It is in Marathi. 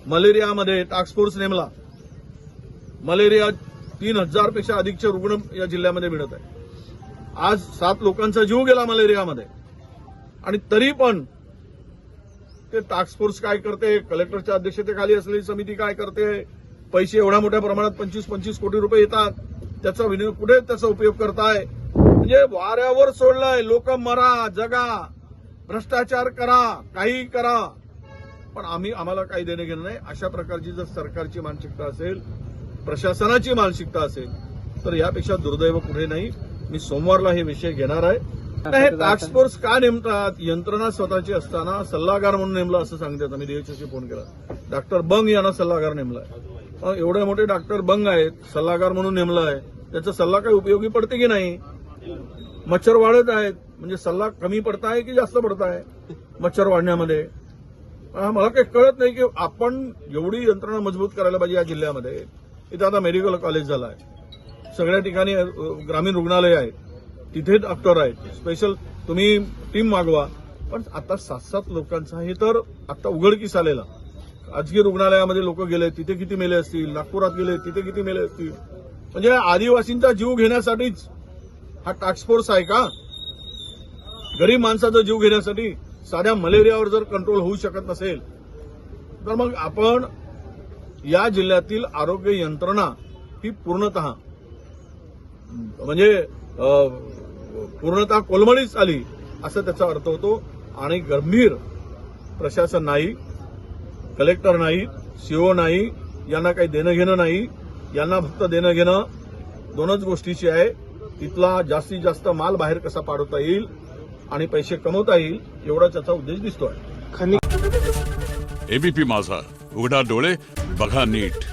मलेरियामध्ये टास्क फोर्स नेमला. मलेरिया 3000 पेक्षा अधिकचे रुग्ण या जिल्ह्यामध्ये मिळत आहे. आज 7 लोकांचा जीव गेला मलेरियामध्ये. आणि तरी पण ते टास्क फोर्स काय करते, कलेक्टरच्या अध्यक्षतेखाली असलेली समिती काय करते, पैसे एवढ्या मोठ्या प्रमाणात 25-25 कोटी रुपये येतात, त्याचा कुठे त्याचा उपयोग करताय? म्हणजे वाऱ्यावर सोडलंय. लोक मरा, जगा, भ्रष्टाचार करा, काही करा, पण आम्हाला काही देणं घेणं नाही. अशा प्रकारची जर सरकारची मानसिकता असेल, प्रशासनाची मानसिकता असेल, तर यापेक्षा दुर्दैव कुठे नाही. मी सोमवारला हे विषय घेणार आहे. हे टास्क फोर्स का नेमतात? यंत्रणा स्वतःची असताना सल्लागार म्हणून नेमलं असं सांगतात. आम्ही डीएचओशी फोन केला. डॉक्टर बंग यांना सल्लागार नेमलाय. एवढे मोठे डॉक्टर बंग आहेत, सल्लागार म्हणून नेमलाय. त्याचा सल्ला काही उपयोगी पडते की नाही? मच्छर वाढत आहेत, म्हणजे सल्ला कमी पडताय की जास्त पडताय मच्छर वाढण्यामध्ये? मला काही कळत नाही की आपण एवढी यंत्रणा मजबूत करायला पाहिजे या जिल्ह्यामध्ये. इथं आता मेडिकल कॉलेज झालं आहे, सगळ्या ठिकाणी ग्रामीण रुग्णालय आहेत, तिथे डॉक्टर आहेत. स्पेशल तुम्ही टीम मागवा. पण आता 7-7 लोकांचा हे तर आता उघडकीस आलेला. खाजगी रुग्णालयामध्ये लोक गेले, तिथे किती मेले असतील. नागपुरात गेले, तिथे किती मेले असतील. म्हणजे आदिवासींचा जीव घेण्यासाठीच हा टास्क फोर्स आहे का? गरीब माणसाचा जीव घेण्यासाठी? साध्या मलेरियावर जर कंट्रोल होऊ शकत नसेल तर मग आपण या जिल्ह्यातील आरोग्य यंत्रणा ही पूर्णतः कोलमडीच आली असं त्याचा अर्थ होतो. आणि गंभीर प्रशासन नाही, कलेक्टर नाही, सीओ नाही, यांना काही देणं घेणं नाही. यांना फक्त देणं घेणं 2च गोष्टीची आहे. तिथला जास्तीत जास्त माल बाहेर कसा पाडवता येईल आणि पैसे कमवता येईल, एवढाच त्याचा उद्देश दिसतोय. एबीपी माझा, उघडा डोळे बघा नीट.